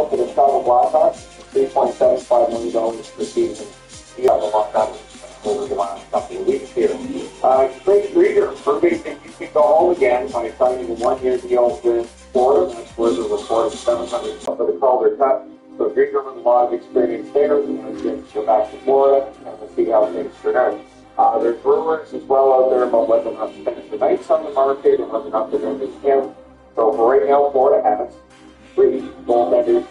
well for the Chicago Blackhawks, $3.75 million per season. You have a lot done over the last couple of weeks here. Craig Grieger proving that you can go home again by signing a one-year deal with Florida. That's where the report is $700 for the Calder Cup. So Grieger has a lot of experience there. He wants to go back to Florida, and we'll see how things turn out. There's rumors as well out there about whether or not Spencer Knight's on the market and whether or not they're going to make him. So for right now, Florida has 3 goaltenders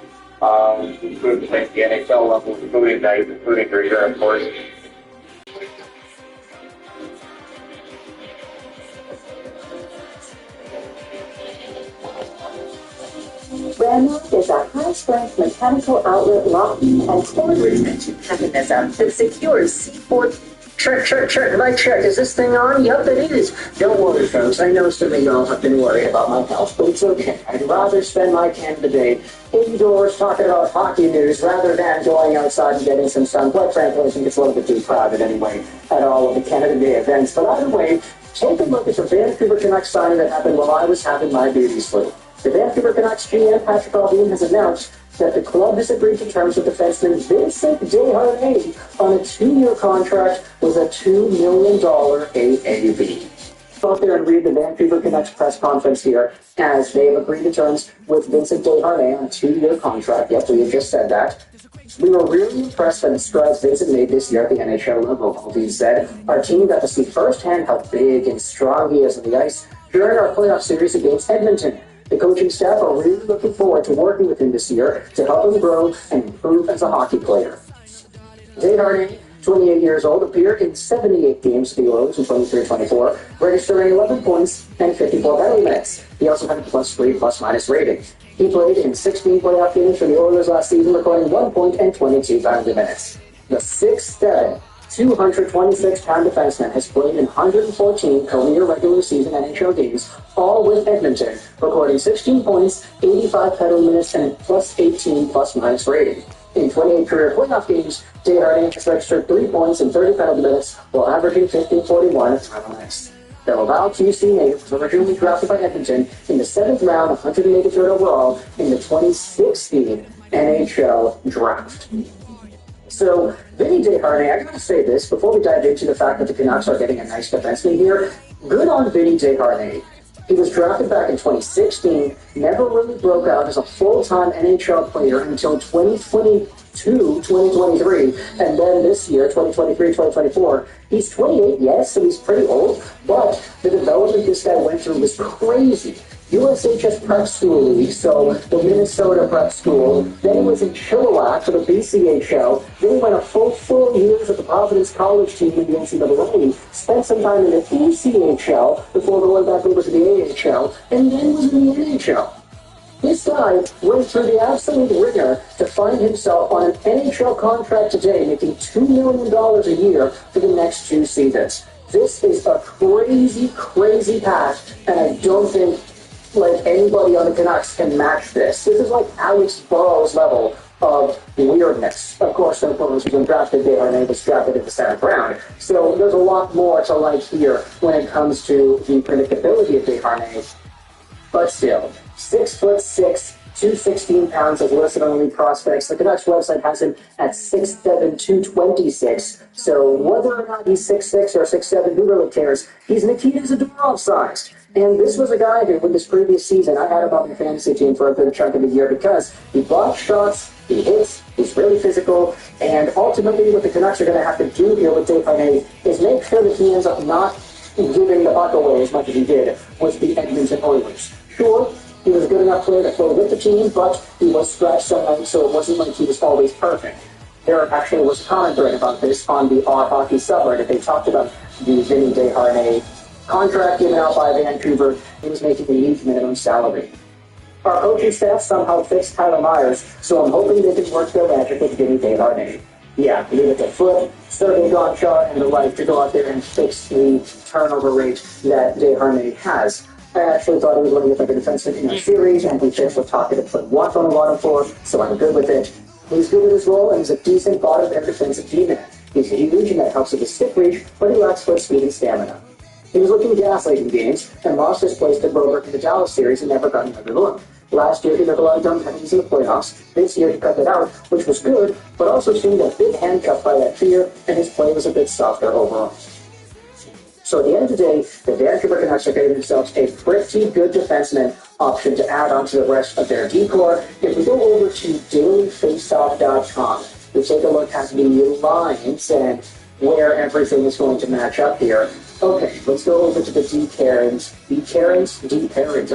who could play at the NHL level, including Knight, including Grieger, of course. Ramlock is a high-strength mechanical outlet lock and cord retention mechanism that secures C4. Check. Is this thing on? Yup, it is. Don't worry, folks. I know some of y'all have been worried about my health, but it's okay. I'd rather spend my time of the day indoors talking about hockey news rather than going outside and getting some sun. Quite frankly, I think it's a little bit too crowded anyway at all of the Canada Day events. But either way, take a look at the Vancouver Canucks signing that happened while I was having my beauty sleep. The Vancouver Canucks GM Patrick Allvin has announced that the club has agreed to terms with defenseman Vincent Desharnais on a 2-year contract with a $2 million AAV. Go out there and read the Vancouver Canucks press conference here as they have agreed to terms with Vincent Desharnais on a 2-year contract. Yep, we have just said that. We were really impressed by the strides Vincent made this year at the NHL level, Allvin said. Our team got to see firsthand how big and strong he is on the ice during our playoff series against Edmonton. The coaching staff are really looking forward to working with him this year to help him grow and improve as a hockey player. Desharnais, 28 years old, appeared in 78 games for the Oilers in 23-24, registering 11 points and 54 penalty minutes. He also had a +3 +- rating. He played in 16 playoff games for the Oilers last season, recording 1 point and 22 penalty minutes. The 6'7", 226-pound defenseman has played in 114 career regular season NHL games, all with Edmonton, recording 16 points, 85 penalty minutes, and a +18 +- rating. In 28 career playoff games, Desharnais has registered 3 points and 30 penalty minutes, while averaging 15.41 penalty minutes. The Laval QC native was originally drafted by Edmonton in the 7th round, 183rd overall, in the 2016 NHL draft. So, Vinny Desharnais, I gotta say this before we dive into the fact that the Canucks are getting a nice defenseman here. Good on Vinny Desharnais. He was drafted back in 2016, never really broke out as a full-time NHL player until 2022, 2023, and then this year, 2023, 2024. He's 28, yes, so he's pretty old, but the development this guy went through was crazy. USHS Prep School League, so the Minnesota Prep School. Then he was in Chilliwack for the BCHL. Then he went a full 4 years at the Providence College team in the NCAA. Spent some time in the ECHL before going back over to the AHL, and then was in the NHL. This guy went through the absolute ringer to find himself on an NHL contract today, making $2 million a year for the next 2 seasons. This is a crazy path, and I don't think anybody on the Canucks can match this. This is like Alex Burrows' level of weirdness. Of course, no Burrows was drafted there, and he was drafted in the 7th round. So there's a lot more to like here when it comes to the predictability of Desharnais. But still, 6'6", 216 pounds as listed on Elite Prospects. The Canucks website has him at 6'7", 226. So whether or not he's 6'6" or 6'7", who really cares? He's Nikita Zadorov sized. And this was a guy who, with this previous season, I had him on my fantasy team for a good chunk of the year because he blocks shots, he hits, he's really physical, and ultimately what the Canucks are going to have to do here with Desharnais is make sure that he ends up not giving the puck away as much as he did with the Edmonton Oilers. Sure, he was a good enough player to play with the team, but he was scratched sometimes, so it wasn't like he was always perfect. There actually was a comment thread about this on the Our Hockey subreddit. They talked about the Vinny Desharnais contract given out by Vancouver. He was making the league minimum salary. Our coaching staff somehow fixed Tyler Myers, so I'm hoping they can work their magic with Vinny Desharnais. Yeah, leave it to Foot, Sergei Gonchar, and the like to go out there and fix the turnover rate that Desharnais has. I actually thought he was looking at like a defenseman in our series, and we finished with talking to put one on the bottom for, so I'm good with it. He's good at his role, and he's a decent bottom end defensive D-man. He's huge, and that helps with his stick reach, but he lacks foot speed and stamina. He was looking gas late in games and lost his place to Broberg in the Dallas series and never got another look. Last year, he took a lot of dumb penalties in the playoffs. This year, he cut it out, which was good, but also seemed a bit handcuffed by that fear, and his play was a bit softer overall. So at the end of the day, the Vancouver Canucks are getting themselves a pretty good defenseman option to add on to the rest of their decor. If we go over to dailyfaceoff.com, we take a look at the lines and where everything is going to match up here. Okay, let's go over to the D pairings.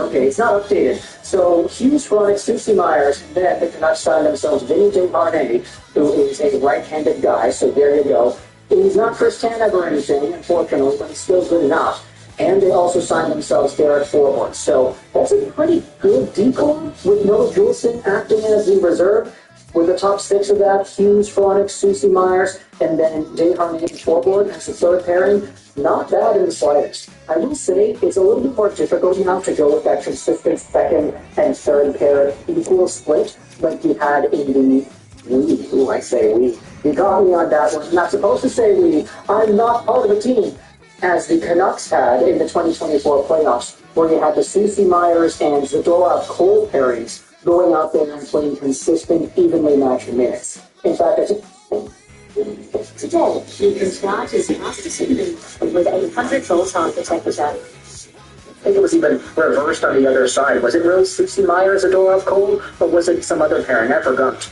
Okay, it's not updated. So Hughes, Chronic, Susie Myers, and then the Canucks signed themselves Vinny Desharnais, who is a right-handed guy, so there you go. He's not Chris Tanev or anything, unfortunately, but he's still good enough. And they also signed themselves Derek Forbort. So that's a pretty good decor with Noah Juleson acting as the reserve. With the top six of that, Hughes, Chronic, Susie Myers, and then Desharnais and Forbort as the third pairing. Not bad in the slightest. I will say it's a little bit more difficult now to go with that consistent second and third pair equal split like you had in the we. You got me on that one. I'm not supposed to say we. I'm not part of a team, as the Canucks had in the 2024 playoffs, where you had the Susie Myers and Zadorov Cole pairings going out there and playing consistent, evenly matched minutes. In fact, I think today, you can start his master season with 800 full target temperature. I think it was even reversed on the other side. Was it really Susie Myers, Zadorov Cole, or was it some other pairing? I forgot.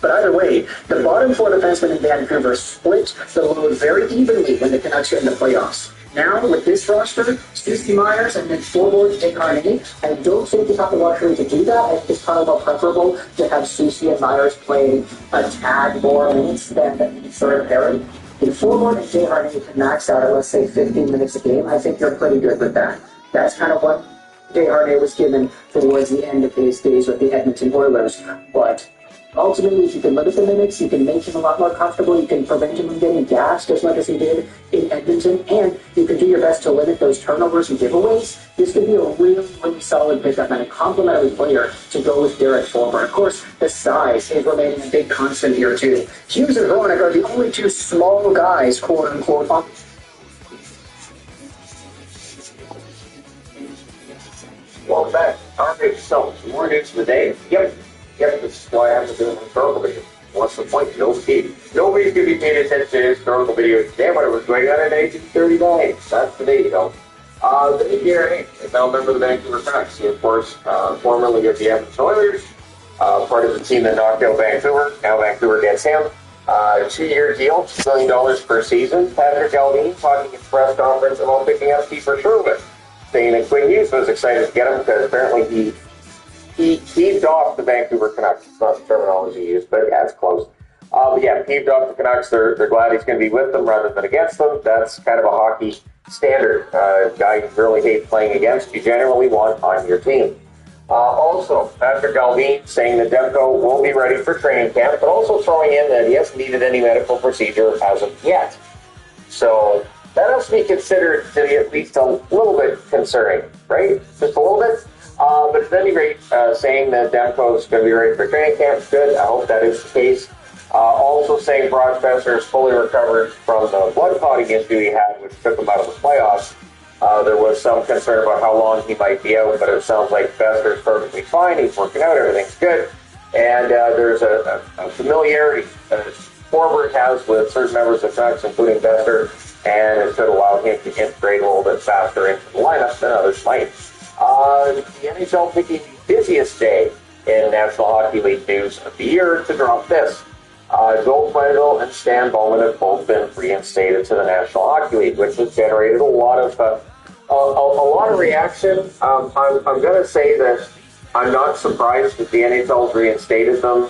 But either way, the bottom four defensemen in Vancouver split the load very evenly when the Canucks get in the playoffs. Now, with this roster, Susie Myers and then Forbort, Desharnais, I don't think you have the luxury to do that. I think it's probably more preferable to have Susie and Myers playing a tad more minutes than the third pairing. If Forbort and Desharnais can max out at, let's say, 15 minutes a game, I think you're pretty good with that. That's kind of what Desharnais was given towards the end of his days with the Edmonton Oilers. But ultimately, if you can limit the minutes, you can make him a lot more comfortable, you can prevent him from getting gassed as much as he did in Edmonton, and you can do your best to limit those turnovers and giveaways. This could be a really, really solid pickup and a complimentary player to go with Derek Forbort. Of course, the size is remaining a big constant here, too. Hughes and Hronek are the only two small guys, quote-unquote, on. Welcome back. All right, so more news of the day. Yep, this is why I have to do an historical video. What's the point? Nobody's going to be paying attention to historical videos today, but it was going on in 1839. That's the date, though. The new year, is now a member of the Vancouver Canucks. He, of course, formerly of the Edmonton Oilers, part of the team that knocked out Vancouver. Now Vancouver gets him. 2-year deal, $2 million per season. Patrick Galvin talking at the press conference about picking up Kiefer Sherwood, saying that Quinn Hughes was excited to get him because apparently he heaved off the Vancouver Canucks. It's not the terminology used, but yeah, it's close. But yeah, heaved off the Canucks. They're glad he's going to be with them rather than against them. That's kind of a hockey standard. Guy you really hate playing against, you generally want on your team. Also, Patrick Galvin saying that Demko will be ready for training camp, but also throwing in that he hasn't needed any medical procedure as of yet. So that has to be considered to be at least a little bit concerning, right? Just a little bit. But at any rate, saying that Demko is going to be ready for training camp, good. I hope that is the case. Also saying Brock Besser is fully recovered from the blood clotting issue he had, which took him out of the playoffs. There was some concern about how long he might be out, but it sounds like Besser is perfectly fine. He's working out. Everything's good. And there's a familiarity that Forbort has with certain members of the Canucks, including Besser, and it should allow him to integrate a little bit faster into the lineup than others might. The NHL picking the busiest day in National Hockey League news of the year to drop this. Joel Quenneville and Stan Bowman have both been reinstated to the National Hockey League, which has generated a lot of reaction. I'm going to say that I'm not surprised that the NHL's reinstated them.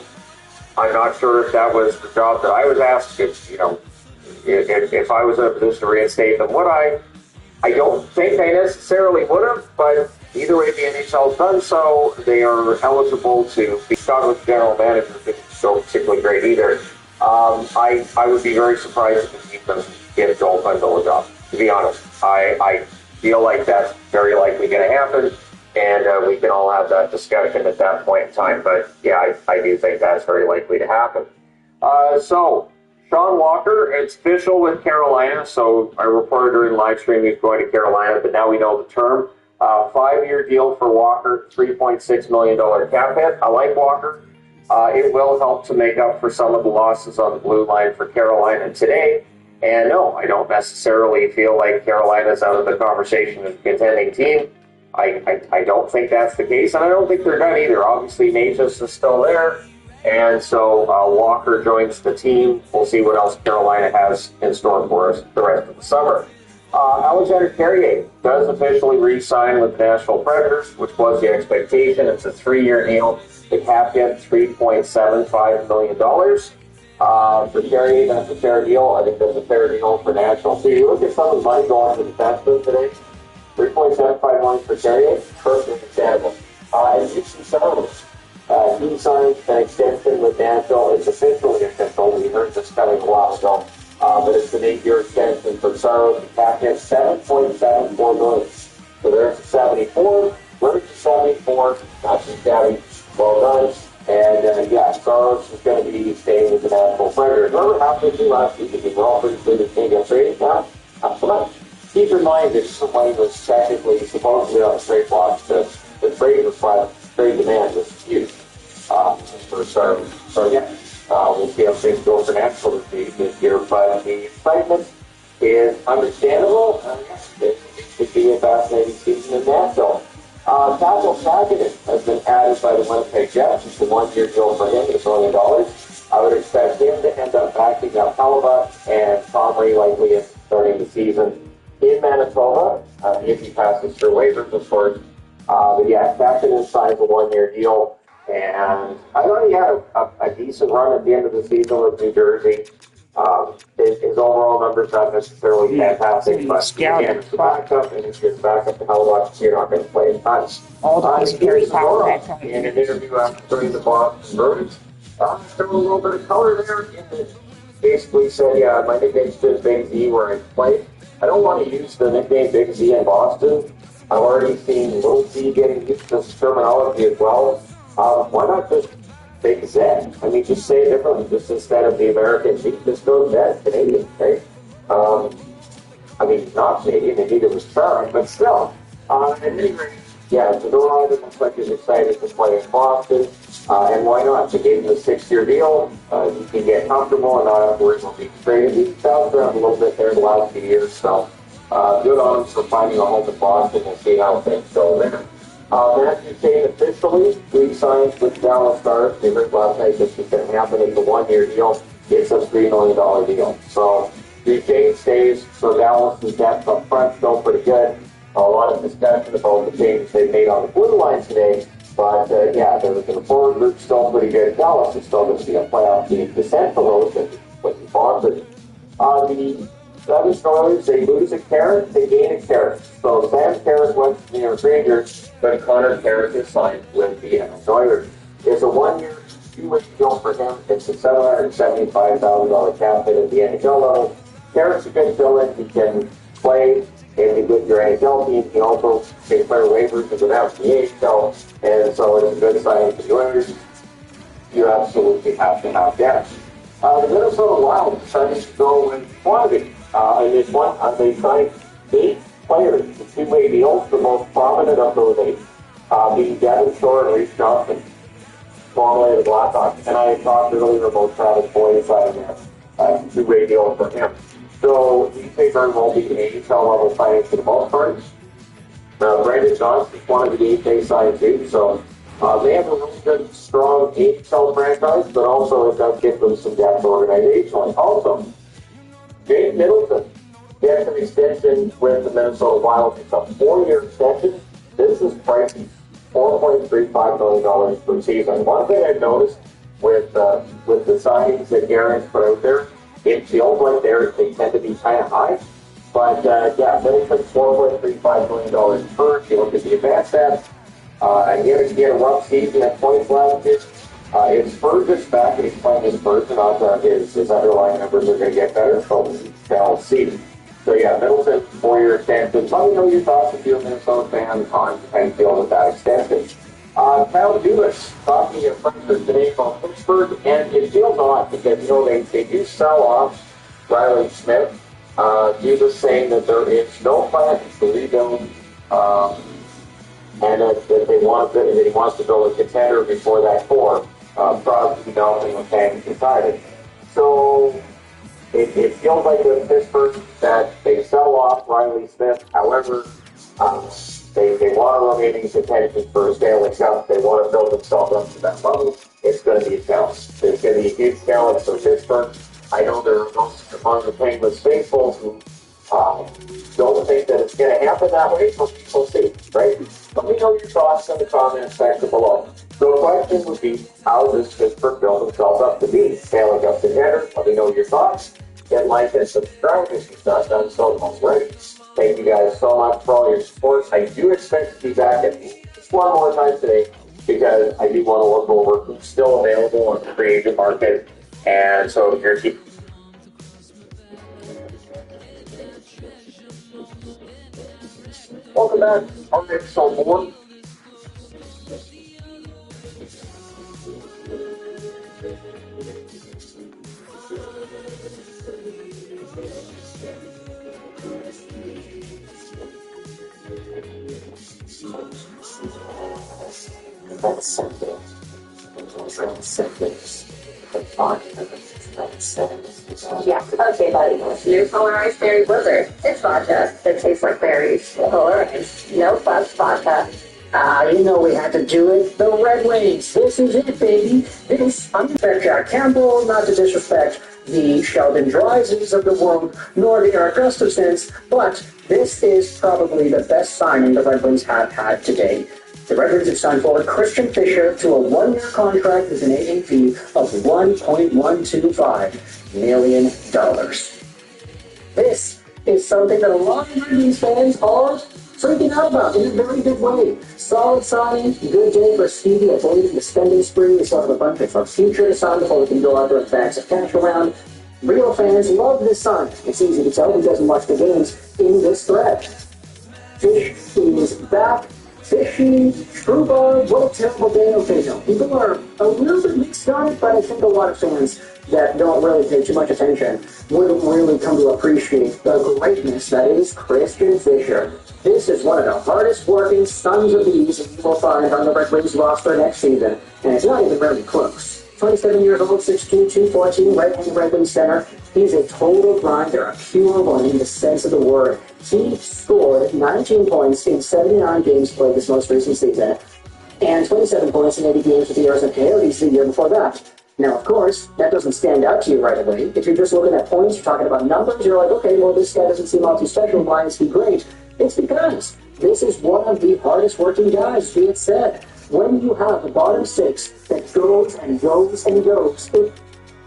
I'm not sure if that was the job that I was asked. If I was in a position to reinstate them, would I? I don't think I necessarily would have, but either way, the NHL's done so. They are eligible to be shot with general manager, which is so particularly great either. I would be very surprised if the team doesn't give Joel Quenneville a job, to be honest. I feel like that's very likely going to happen, and we can all have that discussion at that point in time. But yeah, I do think that's very likely to happen. So, Sean Walker, it's official with Carolina. So I reported during live stream he's going to Carolina, but now we know the term. 5-year deal for Walker, $3.6 million cap hit. I like Walker. It will help to make up for some of the losses on the blue line for Carolina today. And no, I don't necessarily feel like Carolina's out of the conversation as a contending team. I don't think that's the case, and I don't think they're done either. Obviously, Mages is still there, and so Walker joins the team. We'll see what else Carolina has in store for us the rest of the summer. Alexander Carrier does officially re-sign with the Nashville Predators, which was the expectation. It's a 3-year deal. The cap hit $3.75 million. For Carrier, that's a fair deal. I think that's a fair deal for Nashville. So you look at some of the money going to the defenseman today. $3.75 million for Carrier, perfectly understandable. And Houston Saros, he signed an extension with Nashville. It's officially official. We heard this coming a while ago. But it's an 8-year extension for Saros. The cap hit $7.74 million. So there's a 74. Where's the 74? Not too shabby. Well done. And yeah, Saros is going to be staying with the Nashville Predators. Remember what happened to last season? They were all pretty good at being traded. Not so much. Keep in mind that some money was technically supposedly on the trade block. The trade requirement, trade demand was huge for Saros. So yeah, we'll see how things go for Nashville this year. But the excitement is understandable. It should be a fascinating season in Nashville. Pavel Sagan has been added by the Winnipeg Jets. It's a 1-year deal for him, $1 million. I would expect him to end up backing up Hellebuck and Comrie likely starting the season in Manitoba, if he passes through waivers, of course. But yeah, Sagan signs a 1-year deal. And I thought he had a decent run at the end of the season with New Jersey. His overall numbers not necessarily fantastic, but again, it's a backup, and if you're the backup to Hellebuck, you're not going to play a ton. All the security In an interview after joining the Boston Bruins, there was a little bit of color there in that basically said, yeah, my nickname's just Big Z where I play. I don't want to use the nickname Big Z in Boston. I've already seen Little Z getting used to this terminology as well. Why not just Big Z? I mean, just say it differently. Just instead of the American Z, just go Z, Canadian, right? I mean, not Canadian, maybe it was charming, but still. At any rate, yeah, Zadorov looks like he's excited to play in Boston. And why not? They gave him a 6-year deal. He can get comfortable and not have to worry about being traded. He's bounced around a little bit there the last few years, so good on him for finding a home in Boston. We'll see how things go there. Matthew Kane officially re-signed with Dallas Stars. They heard last night this was going to happen. It's a 1-year deal. It's a $3 million deal. So Kane stays. So Dallas' depth up front still pretty good. A lot of discussion about the changes they made on the blue line today. But yeah, the forward group still pretty good. Dallas is still going to be a playoff team. The Central Ocean with the Boston. The other stories, they lose a carrot, they gain a carrot. So Sam Carrot went to the New York Rangers, but Connor Carrot is signed with the NHL Oilers. It's a 1-year, 2-way deal for him. It's a $775,000 cap hit at the NHL level. Carrot's a good villain. He can play in with your NHL team. He also can play waivers and go down to the AHL. And so it's a good signing for the Oilers. You absolutely have to have that. The Minnesota Wild decided to go with quantity. And this one, they signed 8 players to 2-way deals, the most prominent of those 8 being Devin Shore and Reese Johnson, formerly of the Blackhawks. And I talked earlier about Travis Boyd signing a 2-way deal for him. So these may very well be AHL level signings for the most part. Brandon Johnson is one of the 8 they signed too, so they have a really good, strong AHL franchise, but also it does give them some depth organizationally. Also, Jake Middleton gets an extension with the Minnesota Wild. It's a 4-year extension. This is pricey, $4.35 million per season. One thing I've noticed with the signings that Garen's put out there, it feels like they tend to be kind of high. But yeah, Middleton's $4.35 million per. If you look at the advanced stats, he had a rough season at points last year. If Spurs is back and he's playing his Spurs, and odds his underlying numbers are going to get better, so we'll see. So yeah, Middleton, 4-year extension. Let me know your thoughts if you're a Minnesota fan on how you feel with that extension. Kyle Dubas talking at Frankfurt today about Pittsburgh, and it feels odd because, they do sell off Riley Smith. Dubas saying that there is no plan to rebuild and that they want that he wants to build a contender before that core, prior to developing the fans decided. So it feels like with Pittsburgh that they sell off Riley Smith. However, they want to remain in contention for a Stanley Cup. They want to build themselves up to that level. It's going to be a challenge. It's going to be a huge challenge for Pittsburgh. I know there are those among the Penguins faithful who don't think that it's going to happen that way, but we'll see, right? Let me know your thoughts in the comments section below. So the question would be, how does Pittsburgh build themselves up to be Stanley Cup contenders? Let me know your thoughts. Hit like and subscribe if you've not done so already. Thank you guys so much for all your support. I do expect to be back at just one more time today because I do want to look over who's still available on the free agent market. And so if you're keeping welcome back. Our next on board. Yeah, okay, buddy. New polarized berry blizzard. It's vodka that tastes like berries. Polarized. No fudge vodka. You know we had to do it. The Red Wings. This is it, baby. This, I'm Jack Campbell, not to disrespect the Sheldon Dryses of the world, nor the Eric Gustafsons, but this is probably the best signing the Red Wings have had today. The Red Wings have signed forward Christian Fischer to a one-year contract with an AAV of $1.125 million. This is something that a lot of Red Wings fans are freaking out about in a very good way. Solid signing, good day for Stevie. I believe in the spending spree. We still have a bunch of our future to sign before we can go out there with bags of cash around. Real fans love this sign. It's easy to tell who doesn't watch the games in this thread. Fish is back. Fishy, Struba, what a terrible day. Okay, no. People are a little bit mixed on it, but I think a lot of fans that don't really pay too much attention wouldn't really come to appreciate the greatness that is Christian Fischer. This is one of the hardest working sons of bees you will find on the Red Wings roster next season, and it's not even really close. 27 years old, 6'2", 214, right-handed Red Wings center. He's a total grinder, a pure one in the sense of the word. He scored 19 points in 79 games played this most recent season, and 27 points in 80 games with the Arizona Coyotes the year before that. Now, of course, that doesn't stand out to you right away. If you're just looking at points, you're talking about numbers, you're like, okay, well, this guy doesn't seem all too special. Why is he great? It's because this is one of the hardest working guys, be it said. When you have a bottom six that goes and goes and goes, it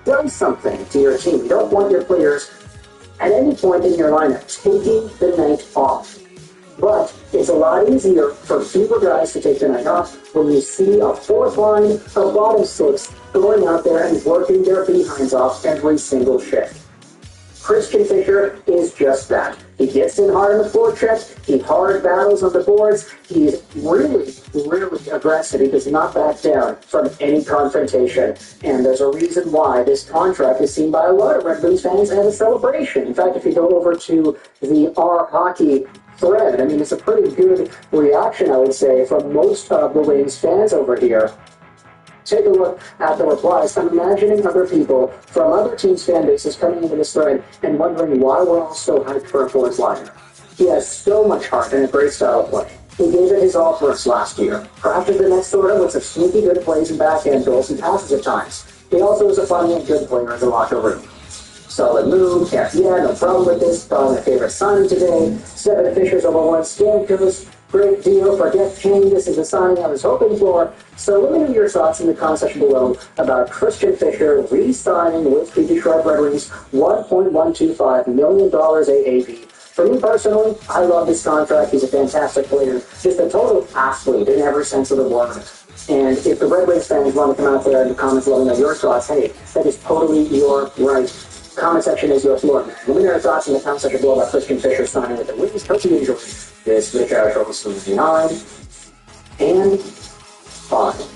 does something to your team. You don't want your players at any point in your lineup taking the night off. But it's a lot easier for fewer guys to take the night off when you see a fourth line of bottom six going out there and working their behinds off every single shift. Christian Fischer is just that. He gets in hard on the forecheck, he hard battles on the boards, he's really, really aggressive. He does not back down from any confrontation. And there's a reason why this contract is seen by a lot of Red Wings fans as a celebration. In fact, if you go over to the R Hockey thread, I mean, it's a pretty good reaction, I would say, from most of the Wings fans over here. Take a look at the replies. I'm imagining other people from other teams' fan bases coming into this thread and wondering why we're all so hyped for a fourth liner. He has so much heart and a great style of play. He gave it his all for us last year. Crafted the next order with some sneaky good plays and backhand goals and passes at times. He also is a funny and good player in the locker room. Solid move, yeah, no problem with this. Probably my favorite signing today. 7 Fishers over 1 Stamkos. Great deal for Jeff King. This is the signing I was hoping for. So let me know your thoughts in the comment section below about Christian Fischer re-signing with the Detroit Red Wings $1.125 million AAV. For me personally, I love this contract. He's a fantastic player. Just a total athlete in every sense of the word. And if the Red Wings fans want to come out there in the comments, let me know your thoughts. Hey, that is totally your right. Comment section is your floor. Let me know your thoughts in the comment section below about Christian Fischer signing with the Wings. Hope you enjoy this video from 9 and 5.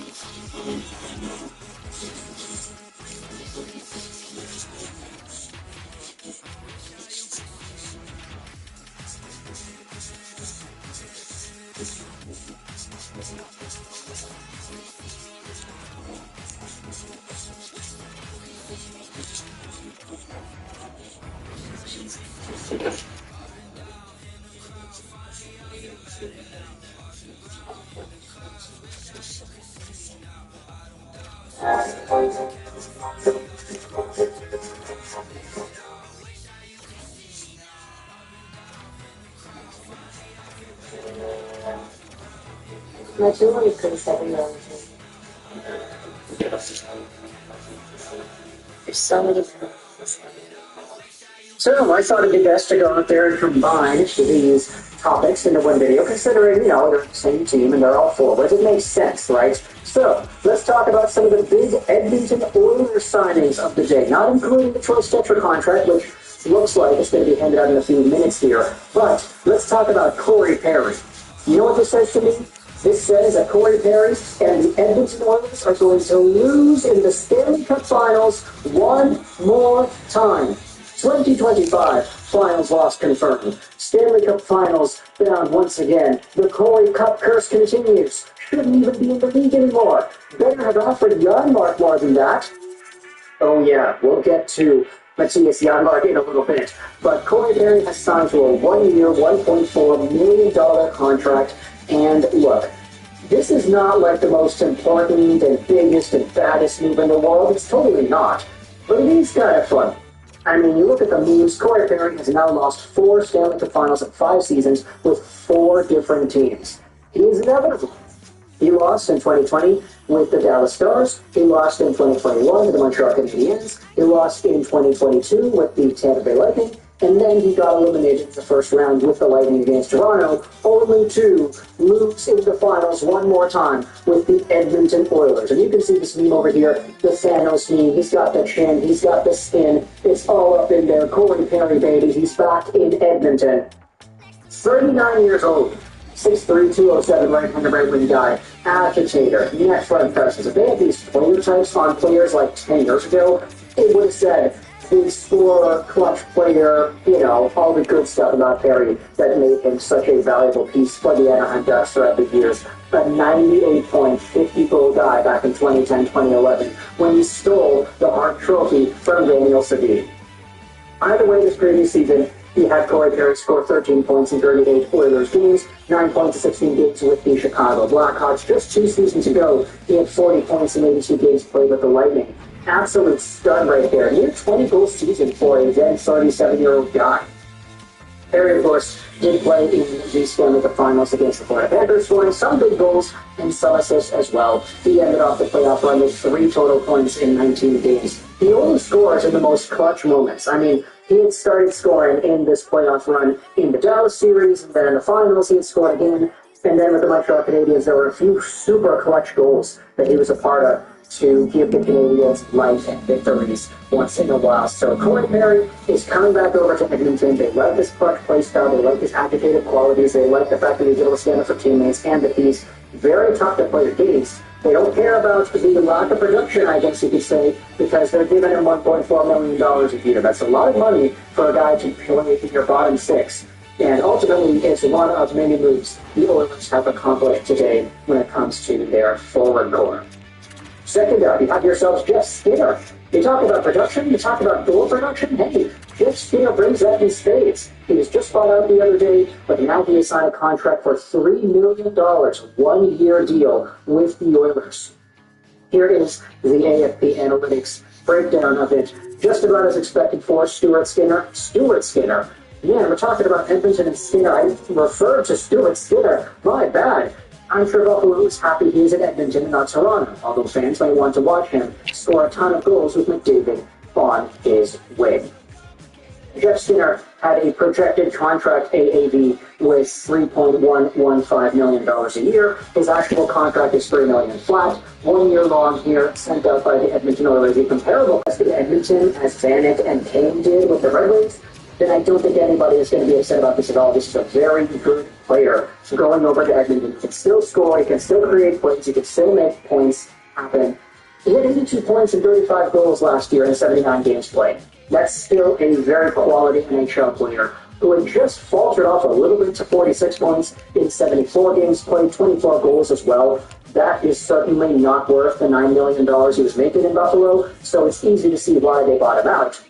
That's really pretty heavy on. There's so many. So I thought it'd be best to go out there and combine these topics into one video, considering, they're the same team and they're all forwards. It makes sense, right? So let's talk about some of the big Edmonton Oilers signings of the day, not including the Troy Stecher contract, which looks like it's going to be handed out in a few minutes here. But let's talk about Corey Perry. You know what this says to me? This says that Corey Perry and the Edmonton Oilers are going to lose in the Stanley Cup Finals one more time. 2025 Finals loss confirmed. Stanley Cup Finals down once again. The Corey Cup curse continues. Shouldn't even be in the league anymore. Better have offered Janmark more than that. Oh yeah, we'll get to Matthias Janmark in a little bit. But Corey Perry has signed to a one-year, $1.4 million contract. And look, this is not like the most important and biggest and baddest move in the world. It's totally not. But it is kind of fun. I mean, you look at the memes, Corey Perry has now lost 4 Stanley Cup Finals in 5 seasons with 4 different teams. He is inevitable. He lost in 2020 with the Dallas Stars. He lost in 2021 with the Montreal Canadiens. He lost in 2022 with the Tampa Bay Lightning. And then he got eliminated in the first round with the Lightning against Toronto, only to lose in the finals one more time with the Edmonton Oilers. And you can see this meme over here, the Thanos meme. He's got the chin, he's got the skin. It's all up in there. Corey Perry, baby. He's back in Edmonton. 39 years old. 6'3", 207 right-hander right-wing guy. Agitator. Net front presses. If they had these player types on players like 10 years ago, it would have said big scorer, clutch player, all the good stuff about Perry that made him such a valuable piece for the Anaheim Ducks throughout the years. A 98-point, 50-goal guy back in 2010-2011 when he stole the Hart Trophy from Daniel Sedin. Either way, this previous season, he had Corey Perry score 13 points in 38 Oilers games, 9 points in 16 games with the Chicago Blackhawks. Just 2 seasons ago, he had 40 points in 82 games played with the Lightning. Absolute stud right there. Near 20-goal season for a then 37-year-old guy. Perry, of course, did play in the Stanley Cup Finals against the Florida Panthers, scoring some big goals and some assists as well. He ended off the playoff run with 3 total points in 19 games. He only scores in the most clutch moments. I mean, he had started scoring in this playoff run in the Dallas series, and then in the finals he had scored again. And then with the Montreal Canadiens, there were a few super clutch goals that he was a part of to give the Canadiens life and victories once in a while. So Corey Perry is coming back over to Edmonton. They like his clutch play style. They like his agitated qualities. They like the fact that he's able to stand up for teammates and that he's very tough to play against. They don't care about the lack of production, I guess you could say, because they're giving him $1.4 million a year. That's a lot of money for a guy to play in your bottom 6. And ultimately, it's one of many moves the Oilers have accomplished today when it comes to their forward core. Second up, you have yourselves Jeff Skinner. You talk about production, you talk about goal production. Hey, Jeff Skinner brings that in spades. He was just bought out the other day, but now he has signed a contract for $3 million, 1-year deal with the Oilers. Here is the AFP Analytics breakdown of it. Just about as expected for Stuart Skinner. Stuart Skinner. Yeah, we're talking about Edmonton and Skinner. I referred to Stuart Skinner. My bad. I'm sure Buffalo is happy he's in Edmonton and not Toronto, although fans may want to watch him score a ton of goals with McDavid on his wing. Jeff Skinner had a projected contract AAV with $3.115 million a year. His actual contract is $3 million flat, 1 year long here, sent out by the Edmonton Oilers. The comparable as to Edmonton as Vanek and Kane did with the Red Wings, then I don't think anybody is going to be upset about this at all. This is a very good player. So going over to Edmonton, he can still score, he can still create plays, he can still make points happen. He had 82 points and 35 goals last year in 79 games played. That's still a very quality NHL player who had just faltered off a little bit to 46 points in 74 games played, 24 goals as well. That is certainly not worth the $9 million he was making in Buffalo, so it's easy to see why they bought him out.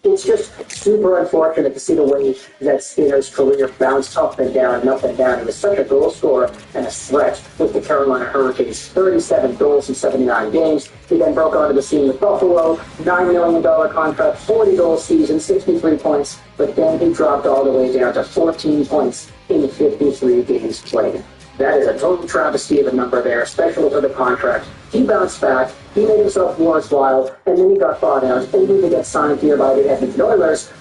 It's just super unfortunate to see the way that Skinner's career bounced up and down and up and down. He was such a goal scorer and a threat with the Carolina Hurricanes. 37 goals in 79 games. He then broke onto the scene with Buffalo. $9 million contract, 40-goal season, 63 points. But then he dropped all the way down to 14 points in 53 games played. That is a total travesty of a number there, especially for the contract. He bounced back, he made himself worthwhile, and then he got bought out, and he got signed here by the Edmonton Oilers,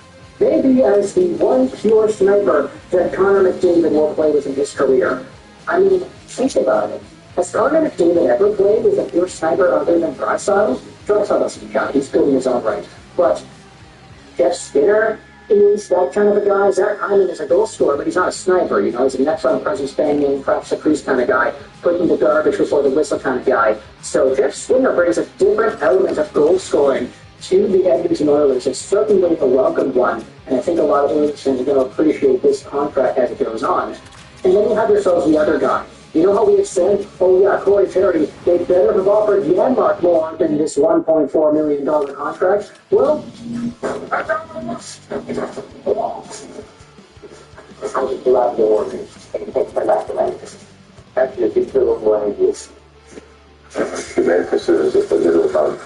maybe as the one pure sniper that Connor McDavid will play with in his career. I mean, think about it. Has Connor McDavid ever played with a pure sniper other than Draisaitl? Draisaitl doesn't count, he's good in his own right. But Jeff Skinner is that kind of a guy. Zach Hyman is a goal scorer, but he's not a sniper. You know, he's a net front presence banging, perhaps a crease kind of guy, putting the garbage before the whistle kind of guy. So Jeff Skinner brings a different element of goal scoring to the Edmonton Oilers. It's certainly a welcome one, and I think a lot of Oilers fans are going to appreciate this contract as it goes on. And then you have yourselves the other guy. You know how we have said, oh yeah, Corey Terry, they better have offered Janmark more than this $1.4 million contract? Well, I don't know. I'm glad the warning. Thanks for that. Actually, if you feel like this, the emphasis is a little about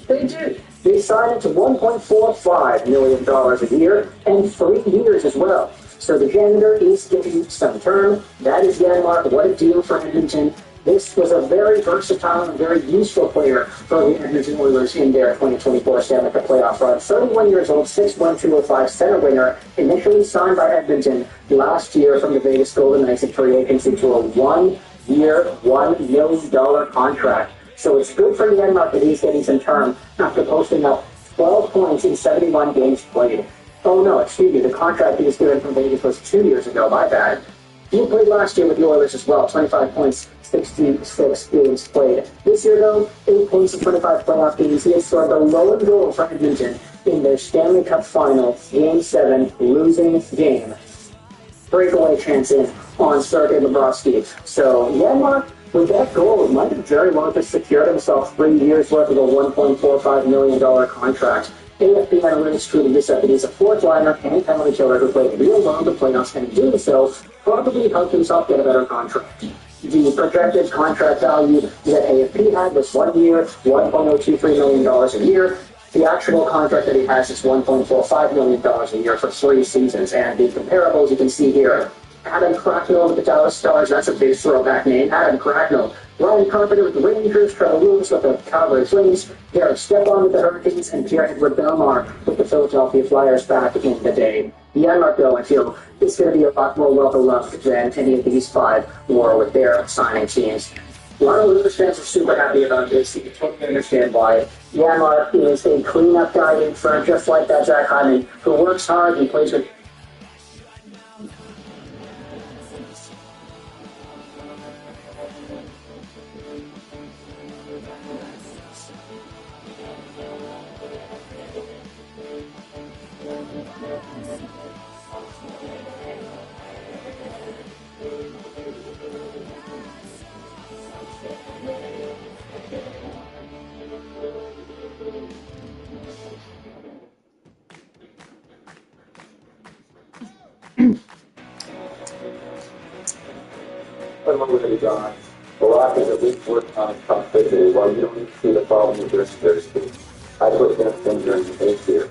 They do. They signed it to $1.45 million a year and 3 years as well. So the janitor is getting some term. That is Janmark. What a deal for Edmonton. This was a very versatile and very useful player for the Edmonton Oilers in their 2024 Stanley Cup playoff run. 31 years old, 6'1", 205, center winger, initially signed by Edmonton last year from the Vegas Golden Knights in free agency to a 1-year, $1 million contract. So it's good for Janmark that he's getting some term after posting up 12 points in 71 games played. Oh no, excuse me, the contract he was given from Vegas was 2 years ago, my bad. He played last year with the Oilers as well, 25 points, 66 games played. This year though, 8 points in 25 playoff games. He has scored the lone goal for Edmonton in their Stanley Cup final, Game 7, losing game. Breakaway chance in on Sergei Bobrovsky. So Janmark, with that goal, might have very well just secured himself 3 years worth of a $1.45 million contract. AFP analytics tweeted this up. He's a fourth liner and penalty killer who played real well in the playoffs, and in doing so, probably helped himself get a better contract. The projected contract value that AFP had was 1 year, $1.023 million a year. The actual contract that he has is $1.45 million a year for 3 seasons, and the comparables you can see here. Adam Cracknell with the Dallas Stars, that's a big throwback name, Adam Cracknell. Ryan Carpenter with the Rangers, Trevor Lewis with the Calgary Flames, Derek Stepan with the Hurricanes, and Pierre-Edouard Bellemare with the Philadelphia Flyers back in the day. Janmark, though, I feel, is going to be a lot more well-beloved than any of these 5 were with their signing teams. A lot of Oilers fans are super happy about this. You can totally understand why. Janmark is a cleanup guy in front, just like that Zach Hyman, who works hard and plays with John. Barack is at least working on his toxicity while you don't see the problem with your scarcity. I put him during the base here.